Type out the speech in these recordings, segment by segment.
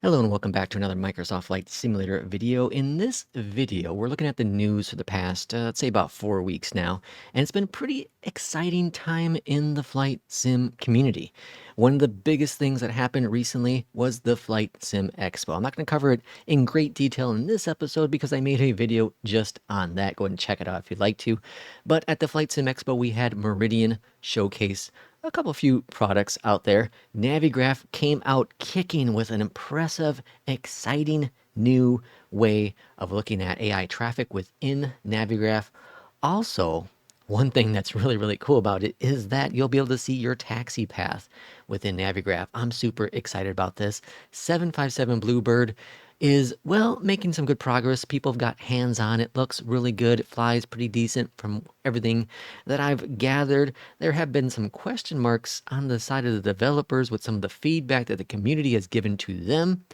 Hello and welcome back to another Microsoft Flight Simulator video. In this video, we're looking at the news for the past, let's say about 4 weeks now, and it's been a pretty exciting time in the flight sim community. One of the biggest things that happened recently was the Flight Sim Expo. I'm not going to cover it in great detail in this episode because I made a video just on that. Go ahead and check it out if you'd like to. But at the Flight Sim Expo, we had Meridian showcase a few products out there. Navigraph came out kicking with an impressive, exciting new way of looking at AI traffic within Navigraph. Also, one thing that's really cool about it is that you'll be able to see your taxi path within Navigraph. I'm super excited about this. 757 BlueBird is, well, making some good progress. People have got hands on. It looks really good. It flies pretty decent from everything that I've gathered. There have been some question marks on the side of the developers with some of the feedback that the community has given to them.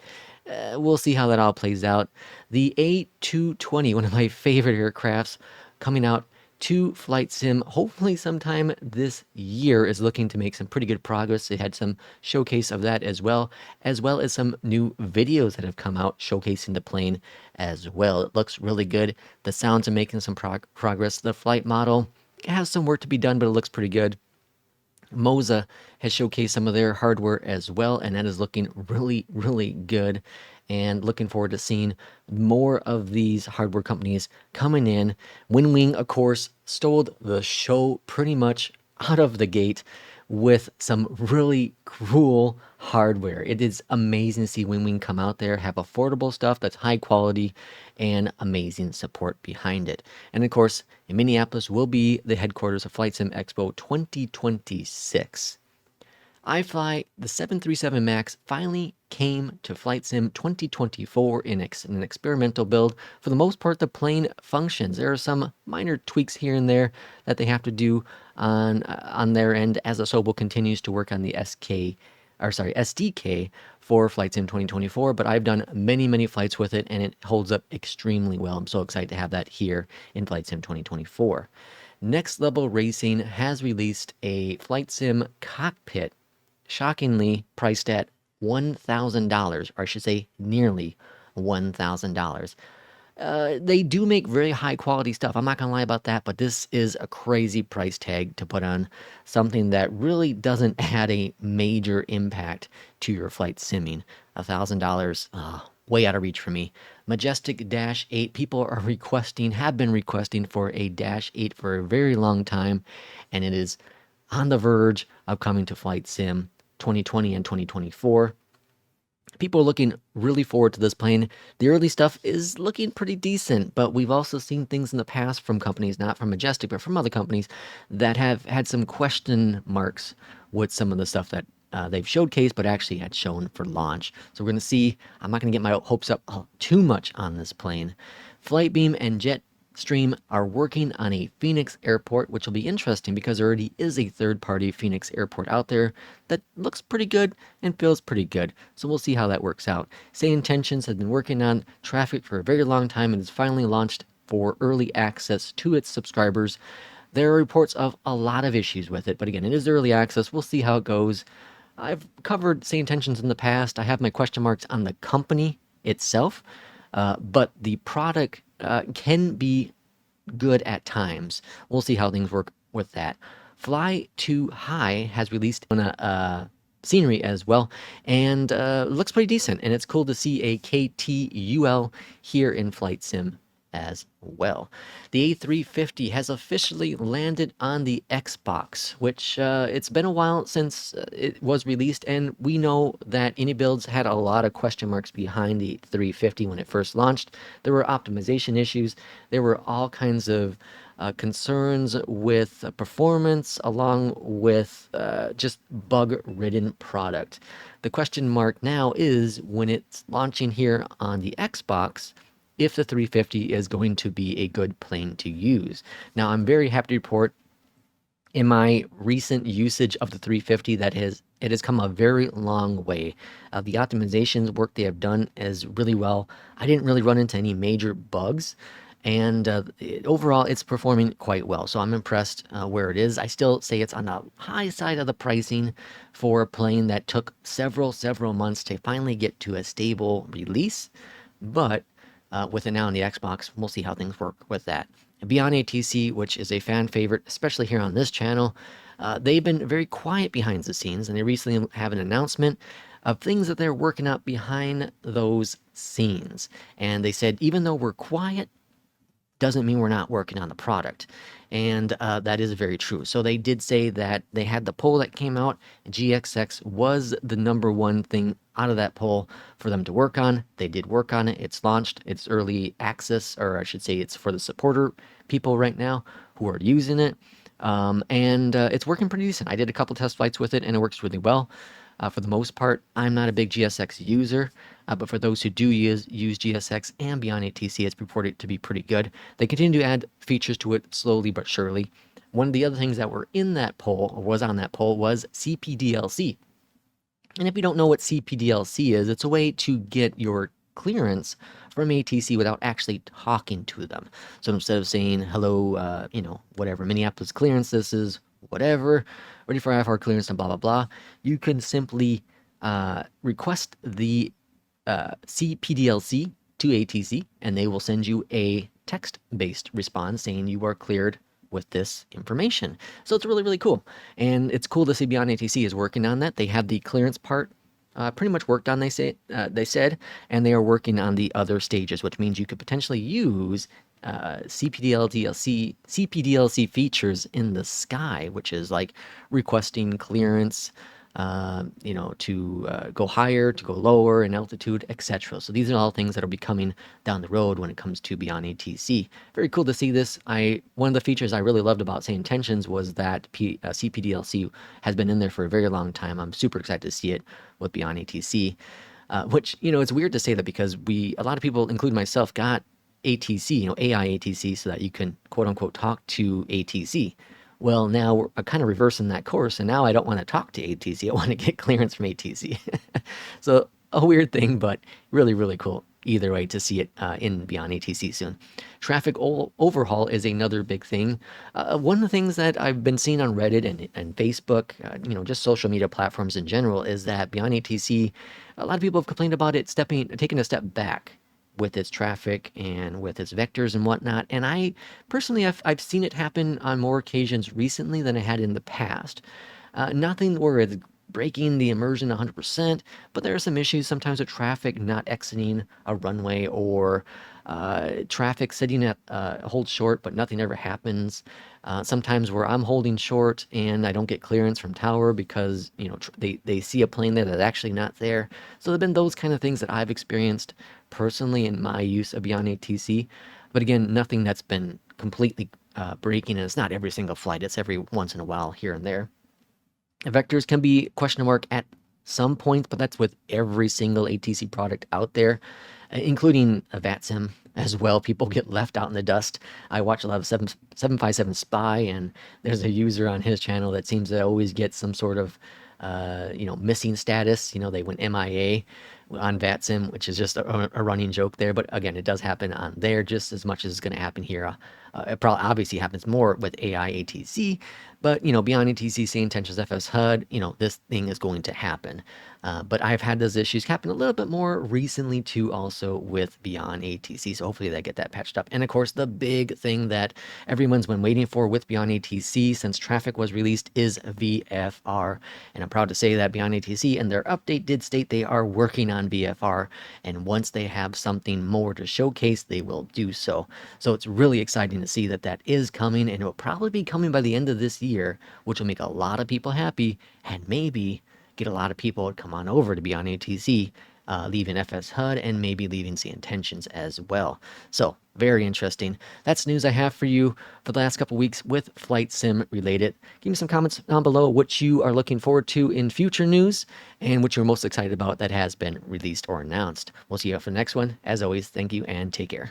We'll see how that all plays out. The A220, one of my favorite aircrafts, coming out to Flight Sim, hopefully sometime this year, is looking to make some pretty good progress. They had some showcase of that as well as some new videos that have come out showcasing the plane as well. It looks really good. The sounds are making some progress. The flight model has some work to be done, but it looks pretty good. Moza has showcased some of their hardware as well, and that is looking really good. And looking forward to seeing more of these hardware companies coming in. Winwing, of course, stole the show pretty much out of the gate with some really cool hardware. It is amazing to see Winwing come out there, have affordable stuff that's high quality and amazing support behind it. And of course, in Minneapolis will be the headquarters of Flight Sim Expo 2026. iFly, the 737 MAX, finally came to Flight Sim 2024 in an experimental build. For the most part, the plane functions. There are some minor tweaks here and there that they have to do on their end as Asobo continues to work on the SDK for Flight Sim 2024, but I've done many flights with it and it holds up extremely well. I'm so excited to have that here in Flight Sim 2024. Next Level Racing has released a Flight Sim cockpit, shockingly priced at $1,000, or I should say nearly $1,000. They do make very high quality stuff. I'm not gonna lie about that, but this is a crazy price tag to put on something that really doesn't add a major impact to your flight simming. $1,000, way out of reach for me. Majestic Dash 8, people are have been requesting for a Dash 8 for a very long time, and it is on the verge of coming to Flight Sim 2020 and 2024. People are looking really forward to this plane. The early stuff is looking pretty decent, but we've also seen things in the past from companies, not from Majestic, but from other companies, that have had some question marks with some of the stuff that they've showcased, but actually had shown for launch. So we're going to see. I'm not going to get my hopes up too much on this plane. Flightbeam and Jetstream are working on a Phoenix airport, which will be interesting because there already is a third-party Phoenix airport out there that looks pretty good and feels pretty good. So we'll see how that works out. SayIntentions has been working on traffic for a very long time and has finally launched for early access to its subscribers. There are reports of a lot of issues with it, but again, it is early access. We'll see how it goes. I've covered SayIntentions in the past. I have my question marks on the company itself, but the product can be good at times. We'll see how things work with that. Fly2High has released a scenery as well, and looks pretty decent. And it's cool to see a KTUL here in Flight Sim as well. The A350 has officially landed on the Xbox, which it's been a while since it was released, and we know that AnyBuilds had a lot of question marks behind the 350 when it first launched. There were optimization issues. There were all kinds of concerns with performance, along with just bug-ridden product. The question mark now is when it's launching here on the Xbox, if the 350 is going to be a good plane to use. Now, I'm very happy to report in my recent usage of the 350 that it has come a very long way. The optimizations work they have done is really well. I didn't really run into any major bugs, And overall, it's performing quite well. So I'm impressed where it is. I still say it's on the high side of the pricing for a plane that took several months to finally get to a stable release. But with it now on the Xbox, we'll see how things work with that. BeyondATC, which is a fan favorite, especially here on this channel, they've been very quiet behind the scenes, and they recently have an announcement of things that they're working out behind those scenes. And they said, even though we're quiet, doesn't mean we're not working on the product. And that is very true. So they did say that they had the poll that came out. GXX was the #1 thing out of that poll for them to work on. They did work on it. It's launched. It's early access, or I should say it's for the supporter people right now who are using it. And it's working pretty decent. I did a couple test flights with it, and it works really well. For the most part, I'm not a big GSX user, but for those who do use GSX and BeyondATC, it's reported to be pretty good. They continue to add features to it slowly but surely. One of the other things that were in that poll, or was on that poll, was CPDLC. And if you don't know what CPDLC is, it's a way to get your clearance from ATC without actually talking to them. So instead of saying, hello, whatever, Minneapolis clearance, this is whatever, ready for IFR clearance and blah, blah, blah, you can simply request the CPDLC to ATC, and they will send you a text-based response saying you are cleared with this information. So it's really cool. And it's cool to see BeyondATC is working on that. They have the clearance part pretty much worked on, they said, and they are working on the other stages, which means you could potentially use CPDLC features in the sky, which is like requesting clearance, to go higher, to go lower in altitude, etc. So these are all things that will be coming down the road when it comes to BeyondATC. Very cool to see this. One of the features I really loved about SayIntentions was that CPDLC has been in there for a very long time. I'm super excited to see it with BeyondATC, which, it's weird to say that because a lot of people, including myself, got ATC, AI ATC, so that you can quote unquote talk to ATC. Well, now we're kind of reversing that course, and now I don't want to talk to ATC. I want to get clearance from ATC. So a weird thing, but really cool either way to see it in BeyondATC soon. Traffic overhaul is another big thing. One of the things that I've been seeing on Reddit and Facebook, just social media platforms in general, is that BeyondATC, a lot of people have complained about it taking a step back with its traffic and with its vectors and whatnot. And I personally, I've seen it happen on more occasions recently than I had in the past. Nothing where it's breaking the immersion 100%, but there are some issues sometimes with traffic not exiting a runway, or traffic sitting at hold short, but nothing ever happens. Sometimes where I'm holding short and I don't get clearance from tower because they see a plane there that's actually not there. So there've been those kind of things that I've experienced personally in my use of BeyondATC. But again, nothing that's been completely breaking, and it's not every single flight. It's every once in a while here and there. Vectors can be question mark at some points, but that's with every single ATC product out there, including a VATSIM as well. People get left out in the dust. I watch a lot of 757 Spy, and there's a user on his channel that seems to always get some sort of missing status. They went MIA on VATSIM, which is just a running joke there. But again, it does happen on there just as much as it's going to happen here. It probably obviously happens more with AI ATC, but BeyondATC, SayIntentions, FS HUD, this thing is going to happen. But I've had those issues happen a little bit more recently too, also with BeyondATC. So hopefully they get that patched up. And of course, the big thing that everyone's been waiting for with BeyondATC since traffic was released is VFR. And I'm proud to say that BeyondATC and their update did state they are working on VFR. And once they have something more to showcase, they will do so. So it's really exciting to see that that is coming, and it will probably be coming by the end of this year, which will make a lot of people happy and maybe get a lot of people to come on over to BeyondATC, leaving FS HUD and maybe leaving SayIntentions as well. So very interesting. That's news I have for you for the last couple weeks with flight sim related. Give me some comments down below what you are looking forward to in future news and what you're most excited about that has been released or announced. We'll see you for the next one. As always, thank you and take care.